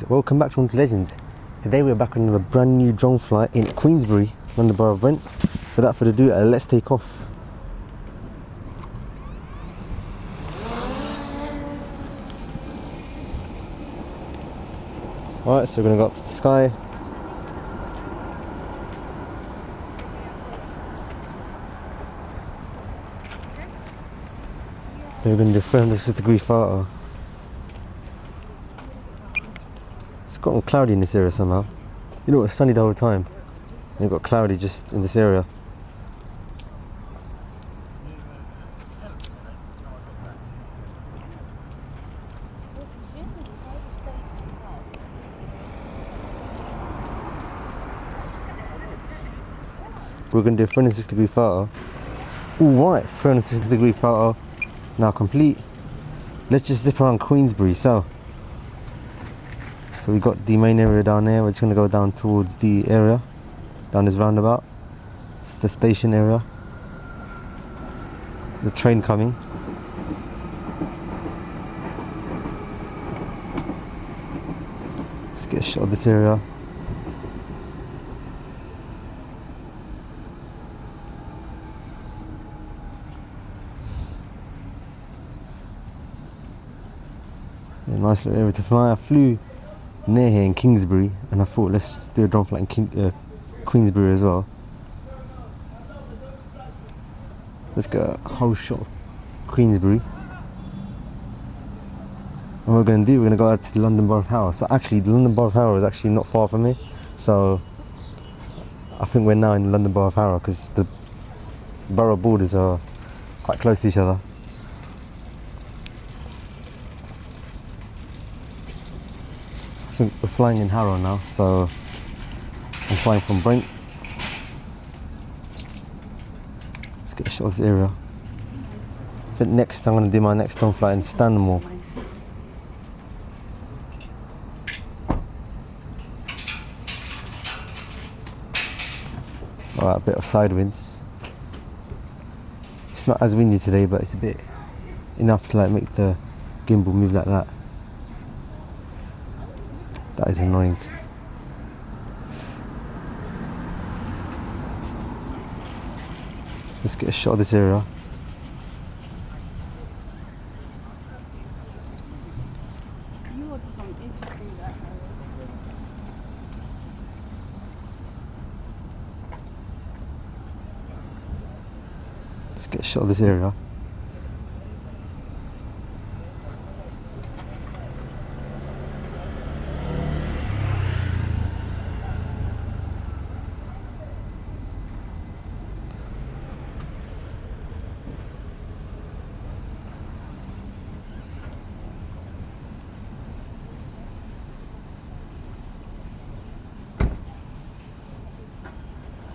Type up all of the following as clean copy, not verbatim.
guys, welcome back to Haunted Legends. Today we're back on another brand new drone flight in Queensbury, London Borough of Brent. Without further ado, let's take off. Alright, so we're going to go up to the sky. Then we're going to do 360-degree photo. It's gotten cloudy in this area somehow. You know, it's sunny the whole time. And it got cloudy just in this area. We're going to do a 360-degree photo. Alright, 360-degree photo. Now complete. Let's just zip around Queensbury. So we got the main area down there. We're just going to go down towards the area, down this roundabout. It's the station area. The train coming. Let's get a shot of this area. Yeah, nice little area to fly. I flew near here in Kingsbury and I thought let's just do a drone flight in Queensbury as well. Let's get a whole shot of Queensbury. And what we're going to do, we're going to go out to the London Borough of Harrow. So actually the London Borough of Harrow is actually not far from me. So I think we're now in the London Borough of Harrow because the borough borders are quite close to each other. I think we're flying in Harrow now, so I'm flying from Brent. Let's get a shot of this area. I think next I'm going to do my next drone flight in Stanmore. Alright, a bit of side winds. It's not as windy today, but it's a bit enough to like make the gimbal move like that. That is annoying. Let's get a shot of this area. Let's get a shot of this area.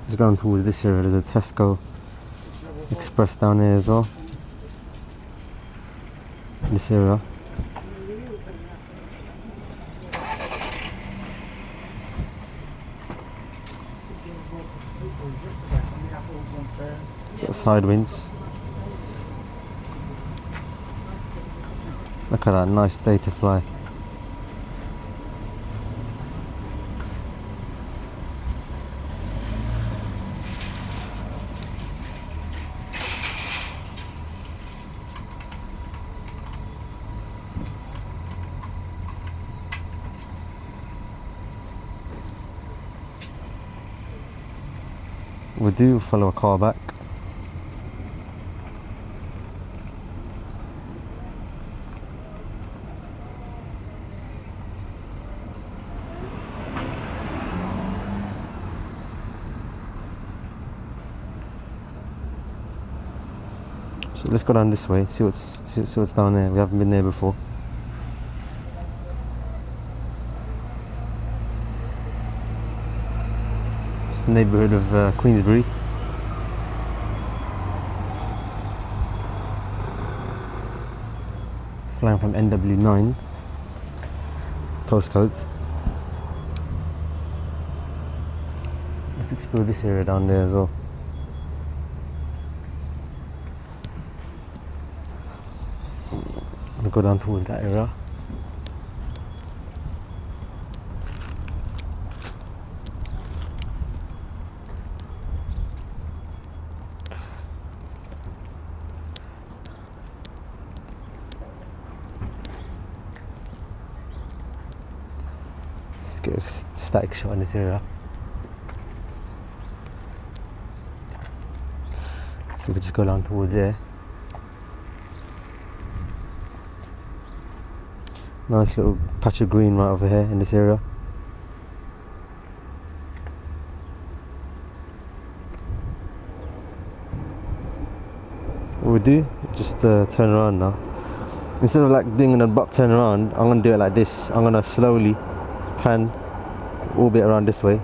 Just going towards this area, there's a Tesco Express down there as well. In this area. Got side winds. Look at that, nice day to fly. We do follow a car back. So let's go down this way, see what's down there. We haven't been there before. Neighbourhood of Queensbury. Flying from NW9 postcode. Let's explore this area down there as well. I'm gonna go down towards that area. Let's get a static shot in this area. So we could just go down towards there. Nice little patch of green right over here in this area. What we do, just turn around now. Instead of like doing an abrupt turn around, I'm gonna do it like this. I'm gonna slowly pan all bit around this way,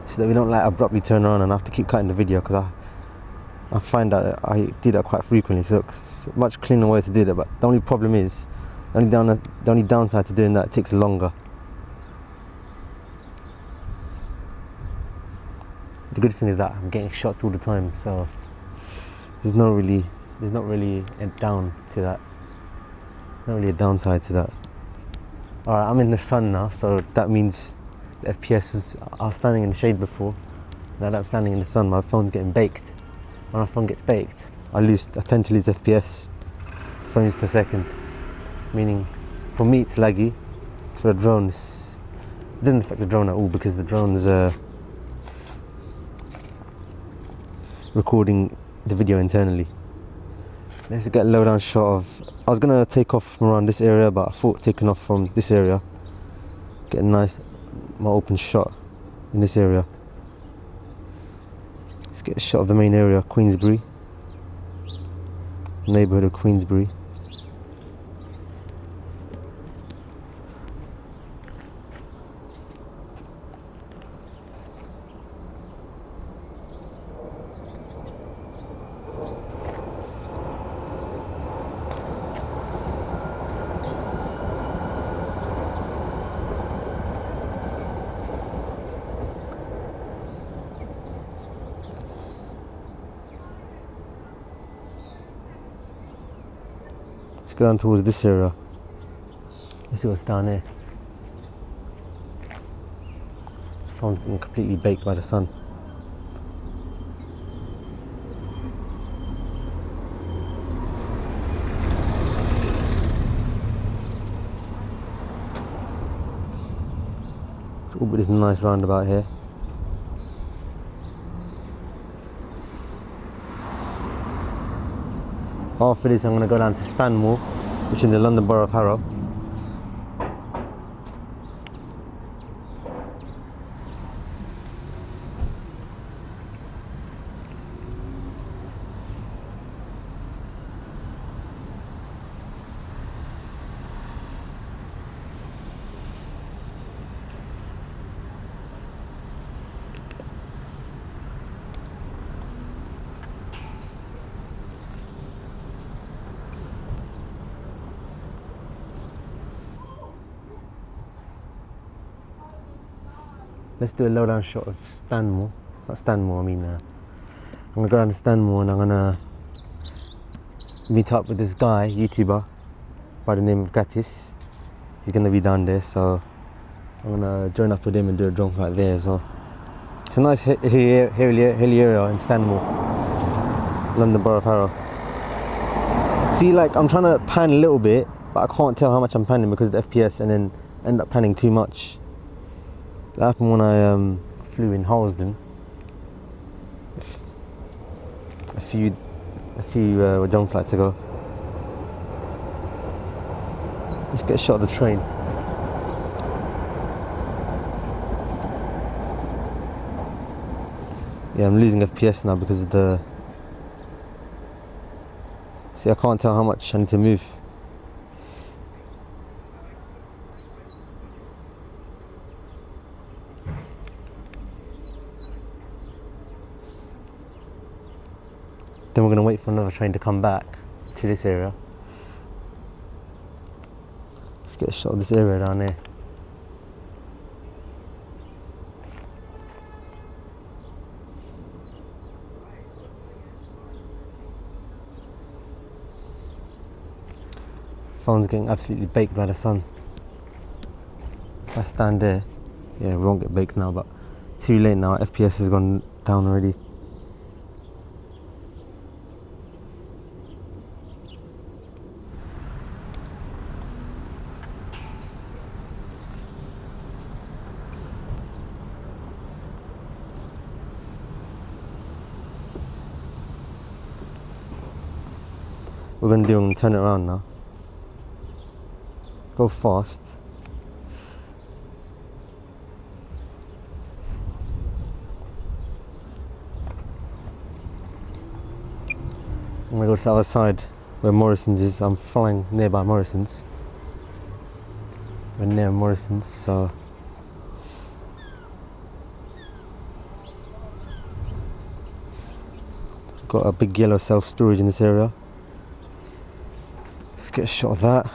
so that we don't like abruptly turn around and I have to keep cutting the video, because I find that I do that quite frequently. So it's a much cleaner way to do that. But the only problem is, the only downside to doing that, it takes longer. The good thing is that I'm getting shots all the time, so there's not really a down to that. Not really a downside to that. Alright, I'm in the sun now, so that means the FPS is. I was standing in the shade before. Now that I'm standing in the sun, my phone's getting baked. When my phone gets baked, I tend to lose FPS, frames per second. Meaning, for me it's laggy. For the drone, it doesn't affect the drone at all, because the drone's recording the video internally. Let's get a low down shot of. I was gonna take off from around this area, but I thought taking off from this area, get a nice, more open shot in this area. Let's get a shot of the main area, Queensbury, neighbourhood of Queensbury. Let's go down towards this area. Let's see what's down here. The phone's getting completely baked by the sun. It's all but this nice roundabout here. After this, I'm going to go down to Stanmore, which is in the London Borough of Harrow. Let's do a low down shot of Stanmore. Not Stanmore, I'm gonna go down to Stanmore and I'm gonna meet up with this guy, YouTuber, by the name of Gatis. He's gonna be down there, so I'm gonna join up with him and do a drone flight there as well. It's a nice hilly area in Stanmore, London Borough of Harrow. See, like, I'm trying to pan a little bit, but I can't tell how much I'm panning because of the FPS, and then end up panning too much. That happened when I flew in Harlesden a few drone flights ago. Let's get a shot of the train. Yeah, I'm losing FPS now because of the. See, I can't tell how much I need to move. Then we're going to wait for another train to come back to this area. Let's get a shot of this area down here. Phone's getting absolutely baked by the sun. If I stand there, yeah, we won't get baked now, but it's too late now. FPS has gone down already. we're going to do, I'm going to turn it around now. Go fast. I'm going to go to the other side where Morrison's is. I'm flying nearby Morrison's. We're near Morrison's, so got a big yellow self-storage in this area. Let's get a shot of that.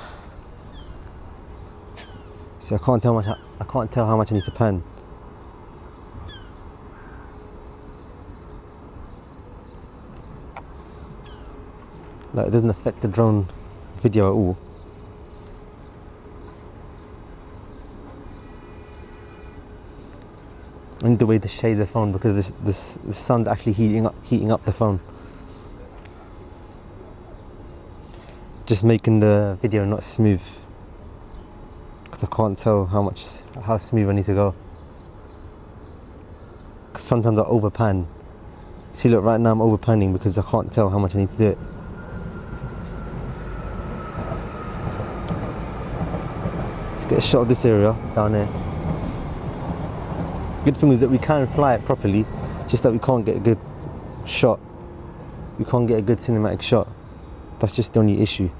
See, I can't tell how much I need to pan. Like, it doesn't affect the drone video at all. I need the way to shade the phone because the sun's actually heating up the phone. Just making the video not smooth because I can't tell how smooth I need to go. Because sometimes I overpan. See, look, right now I'm overpanning because I can't tell how much I need to do it. Let's get a shot of this area down there. Good thing is that we can fly it properly, just that we can't get a good shot. We can't get a good cinematic shot. That's just the only issue.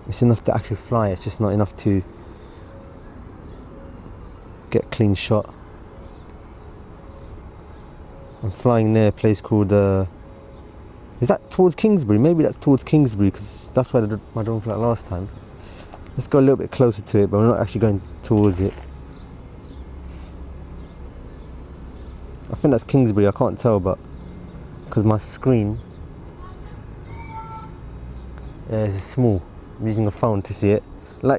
It's enough to actually fly, it's just not enough to get a clean shot. I'm flying near a place called, is that towards Queensbury? Maybe that's towards Queensbury because that's where my drone flew last time. Let's go a little bit closer to it, but we're not actually going towards it. I think that's Kingsbury, I can't tell, but because my screen is small. I'm using a phone to see it.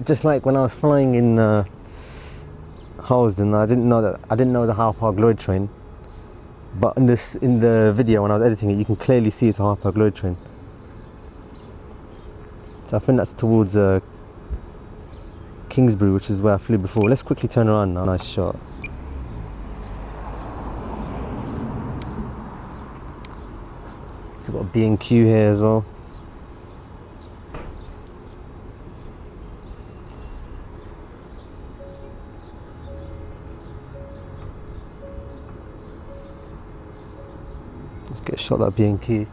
Just like when I was flying in Harrowsden, I didn't know it was a Harrow Park Lloyd train. But in the video when I was editing it, you can clearly see it's a Harrow Park Lloyd train. So I think that's towards Kingsbury, which is where I flew before. Let's quickly turn around now. Nice shot. So we've got a B&Q here as well. Let's get a shot of that B&Q.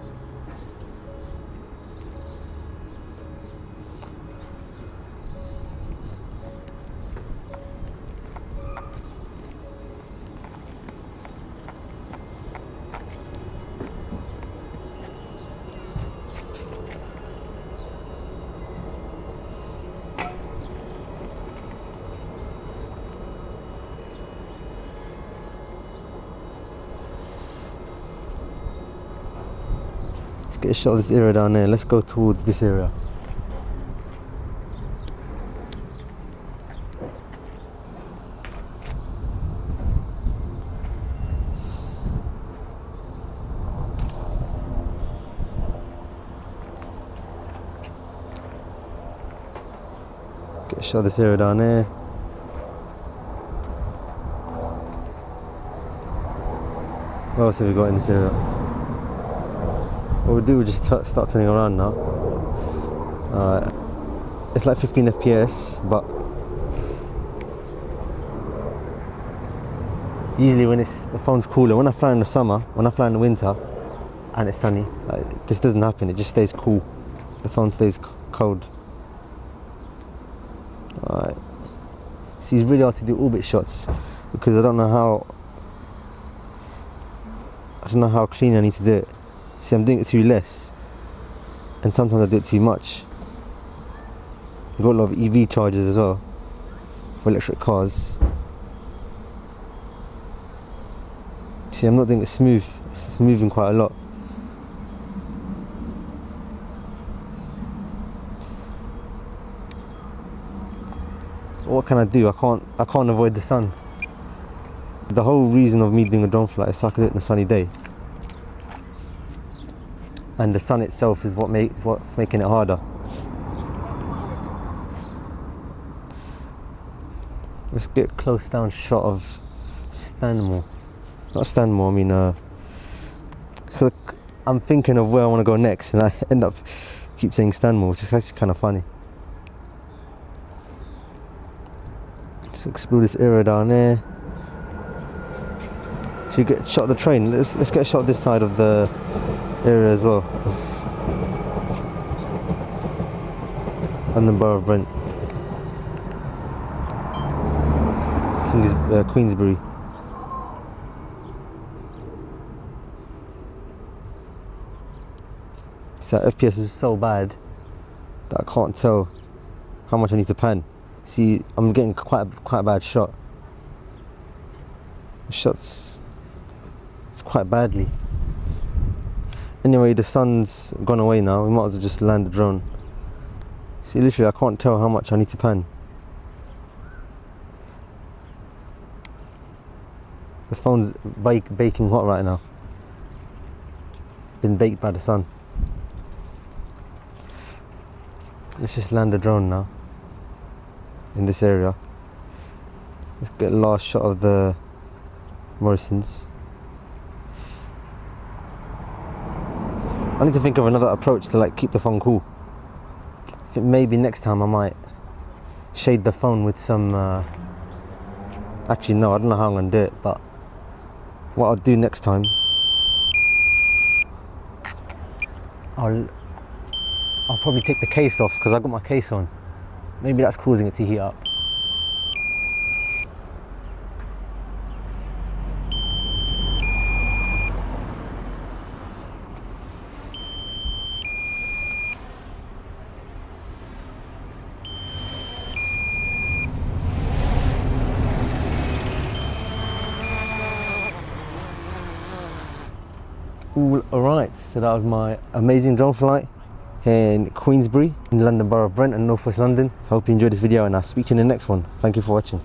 Let's get a shot of this area down there. Let's go towards this area. Get a shot of this area down there. What else have we got in this area? What we'll do, we'll just start turning around now. It's like 15 FPS, but usually when the phone's cooler, when I fly in the summer, when I fly in the winter and it's sunny, this doesn't happen, it just stays cool. The phone stays cold. Alright. See, it's really hard to do orbit shots because I don't know how clean I need to do it. See, I'm doing it too less, and sometimes I do it too much. I've got a lot of EV chargers as well for electric cars. See, I'm not doing it smooth. It's moving quite a lot. What can I do? I can't avoid the sun. The whole reason of me doing a drone flight is so I can do it on a sunny day. And the sun itself is what's making it harder. Let's get a close down shot of Stanmore. not Stanmore, I mean, 'cause I'm thinking of where I want to go next, and I end up keep saying Stanmore, which is actually kind of funny. Just explore this area down there. Should we get a shot of the train? Let's get a shot of this side of the area as well, of London Borough of Brent. Queensbury. So FPS is so bad that I can't tell how much I need to pan. See, I'm getting quite a bad shot. The shot's it's quite badly. Anyway, the sun's gone away now. We might as well just land the drone. See, literally, I can't tell how much I need to pan. The phone's baking hot right now. Been baked by the sun. Let's just land the drone now in this area. Let's get a last shot of the Morrisons. I need to think of another approach to like keep the phone cool. I think maybe next time I might shade the phone with some actually no, I don't know how I'm gonna do it, but what I'll do next time, I'll probably take the case off because I got my case on. Maybe that's causing it to heat up. Alright, so that was my amazing drone flight here in Queensbury, in London Borough of Brent and North West London. So I hope you enjoyed this video, and I'll speak to you in the next one. Thank you for watching.